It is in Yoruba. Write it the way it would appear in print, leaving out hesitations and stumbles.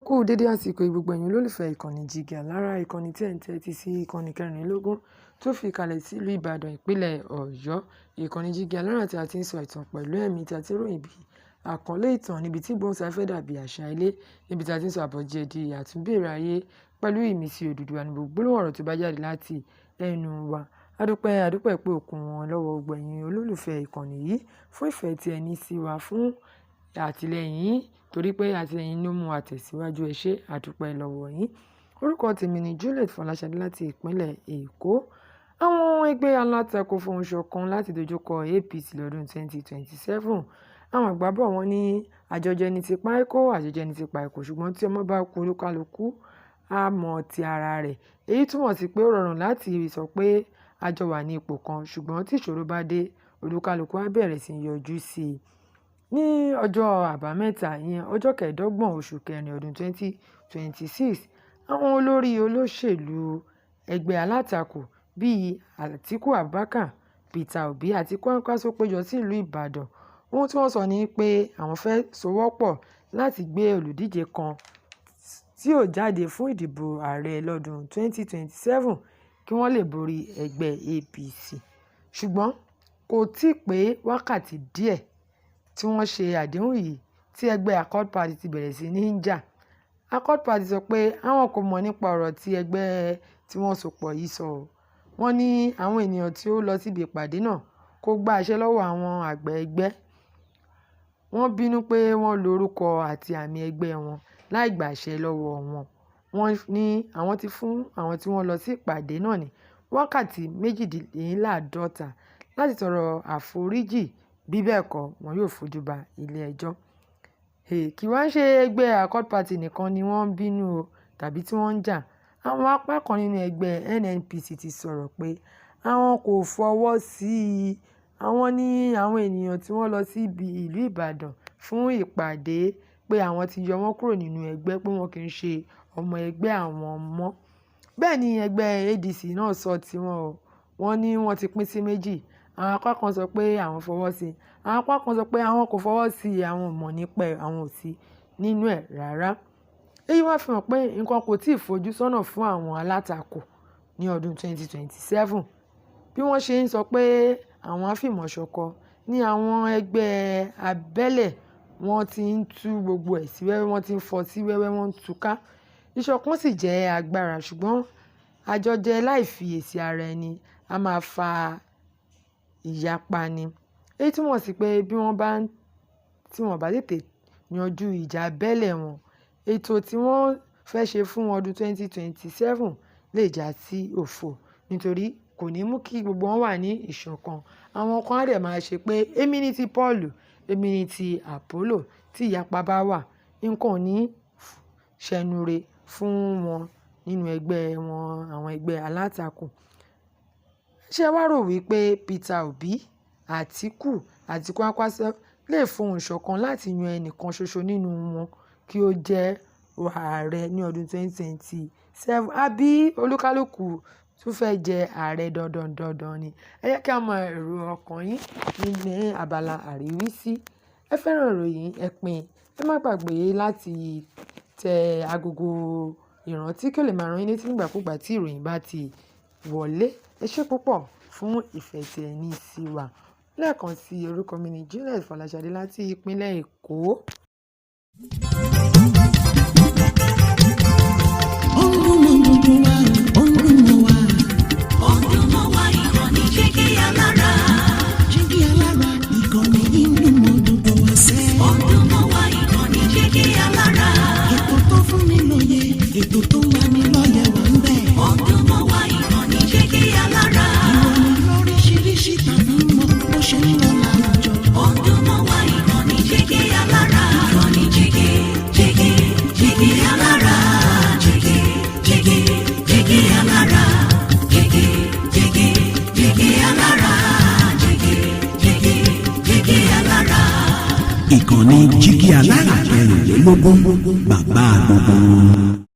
Kú dédé àsìkò yìí gbogbo ẹ̀yin olólùfẹ́ ìkànnì Jígí Alára, ìkànnì tí ẹ̀ ń tẹ́tí sí ìkànnì kẹrìnlélógún tó fi kalẹ̀ sílùú Ìbàdàn ìpínlẹ̀ Ọ̀yọ́. Ìkànnì Jígí Alára tí a ti ń sọ ìtàn pẹ̀lú ẹ̀mí tí a ti ròyìn bí àkọlé ìtàn níbi tí ìgbóhùnsáfẹ́fẹ́ dàbí àṣà ilé, níbi tí a ti ń sọ àbọ̀jẹ̀dì àtúnbẹ̀rẹ̀ ayé pẹ̀lú ìmísí Odùduwà ní gbogbo gbólóhùn ọ̀rọ̀ tó bá jáde láti ẹnu wa. Adúpẹ́ pé òkun wọn lọ́wọ́ gbogbo ẹ̀yin olólùfẹ́ ìkànnì yìí fún ìfẹ́ tí ẹ ní sí wa, fún àtìlẹ́yìn yín, torí pé àtìlẹ́yìn ló mú wa tẹ̀síwájú. Ẹ ṣé, àdúpẹ́ lọ́wọ́ yín. Orúkọ tèmi ni Juliet Fọláṣadé láti ìpínlẹ̀ Èkó. Àwọn ẹgbẹ́ alátakò fohùn ṣọ̀kan láti dojúkọ APC lọ́dún 2027. Àwọn àgbà bọ̀ wọ́n ní àjọjẹ ní ti páíkó, àjọjẹ ní ti pàìkò, ṣùgbọ́n tí ọmọ bá kú olúkálukú á mọ ti ara rẹ̀. Èyí túmọ̀ sí pé ó rọrùn láti sọ pé a jọ wà ní ipò kan, ṣùgbọ́n tí ìṣòro bá dé, olúkálukú á bẹ̀rẹ̀ sí yọjú sí i. Ní ọjọ́ àbámẹ́ta, ìyẹn ọjọ́ 25 oṣù kẹrin ọdún 2026, àwọn olórí olóṣèlú ẹgbẹ́ alátakò bíi Àtíkù Abubakar, Peter Obi àti Kwankwaso péjọ sí ìlú Ìbàdàn. Ohun tí wọ́n sọ ni pé àwọn fẹ́ sowọ́pọ̀ láti gbé olùdíje kan tí yóò jáde fún ìdìbò ààrẹ lọ́dún 2027 kí wọ́n lè borí ẹgbẹ́ APC. Ṣùgbọ́n kò tíì pé wákàtí díẹ̀ tí wọ́n ṣe àdéhùn yìí tí ẹgbẹ́ Accord Party ti bẹ̀rẹ̀ sí ní jà. Accord Party sọ pé àwọn kò mọ̀ nípa ọ̀rọ̀ tí ẹgbẹ́ tí wọ́n so pọ̀ yìí sọ. Wọ́n ní àwọn ènìyàn tí ó lọ síbi ìpàdé náà kò gba àṣẹ lọ́wọ́ àwọn àgbà ẹgbẹ́. Wọ́n bínú pé wọ́n lo orúkọ àti àmì ẹgbẹ́ wọn láì gba àṣẹ lọ́wọ́ wọn. Wọ́n ní àwọn ti fún àwọn tí wọ́n lọ sí ìpàdé náà ní wákàtí 48 láti tọrọ àforíjì, bí bẹ́ẹ̀ kọ́ wọn yóò fojú ba ilé ẹjọ́. Kì wá ń ṣe ẹgbẹ́ Accord Party nìkan ni wọ́n ń bínú o, tàbí tí wọ́n ń jà. Àwọn apá kan nínú ẹgbẹ́ NNPC ti sọ̀rọ̀ pé àwọn kò fọwọ́ sí i. Àwọn ní àwọn ènìyàn tí wọ́n lọ sí ibi ìlú Ìbàdàn fún ìpàdé pé àwọn ti yọ wọ́n kúrò nínú ẹgbẹ́, pé wọn kì í ṣe ọmọ ẹgbẹ́ àwọn mọ́. Bẹ́ẹ̀ ni ẹgbẹ́ ADC náà sọ tiwọn o. Wọ́n ní wọ́n ti pín sí méjì. Àwọn apá kan sọ pé àwọn fọwọ́ sí i, àwọn apá kan sọ pé àwọn kò fọwọ́ sí i, àwọn ò mọ̀ nípa ẹ̀, àwọn ò sí nínú ẹ̀ rárá. Èyí wá fi hàn pé nǹkan kò tíì fojú sọ́nà fún àwọn alátakò ní ọdún 2027. Bí wọ́n ṣe ń sọ pé àwọn á fìmọ̀ ṣọ̀kan ní àwọn ẹgbẹ́ abẹ́lẹ̀, wọ́n ti ń tú gbogbo ẹ̀ sí wẹ́wẹ́, wọ́n ti ń fọ́ sí wẹ́wẹ́, wọ́n ń túká. Ìṣọ̀kan sì jẹ́ agbára, ṣùgbọ́n àjọjẹ láì fiyèsí ara ẹni a máa fa ìyapa ni. Èyí túmọ̀ sí pé bí wọ́n bá tètè yanjú ìjà abẹ́lẹ̀ wọn, ètò tí wọ́n fẹ́ ṣe fún ọdún 2027 lè já sí òfò, nítorí kò ní mú kí gbogbo wọn wà ní ìṣọ̀kan. Àwọn kan á dẹ̀ máa ṣe pé èmi ni ti Paul, èmi ni ti Apollo. Tí ìyapa bá wà, nǹkan ò ní ṣẹnure fún wọn nínú ẹgbẹ́ wọn, àwọn ẹgbẹ́ alátakò. Ṣé wá rò wípé Peter Obi, Àtíkù àti Kwankwaso lè fohùn ṣọ̀kan láti yan ẹnìkan ṣoṣo nínú wọn kí ó jẹ́ ààrẹ ní ọdún 2027, àbí olúkálùkù tún fẹ́ jẹ ààrẹ dandan ni? Ẹ jẹ́ kí a mọ èrò ọkàn yín ní abala àríwísí. Ẹ fẹ́ràn ìròyìn, ẹ pín. Ẹ má gbàgbé láti tẹ agogo ìrántí kí ó lè máa rán yín létí nígbàkúgbà tí ìròyìn bá ti wọlé. Ẹ ṣé púpọ̀ fún ìfẹ́ tí ẹ ní sí wa. Lẹ́ẹ̀kan sí, orúkọ mi ni Juliet Fọláṣadé láti ìpínlẹ̀ Èkó. Jígí Alára, ìkànnì inú Odùduwà sẹ́. Odùduwà ìkànnì Jígí Alára. Ètò tó fún ni lóye, ètò tó là ní lọ́yẹ̀ wà ń bẹ̀. Odùduwà ìkànnì Jígí Alára. Ìròyìn lóríṣiríṣi tàbí mọ́ bó ṣe ń lọ láwùjọ. Odùduwà ìkànnì Jígí Alára. Ìkànnì Jígí Alára. Jígí Alára. Jígí Alára. Jígí Alára. Ìkànnì Jígí Alára 24, bàbá gbogbo.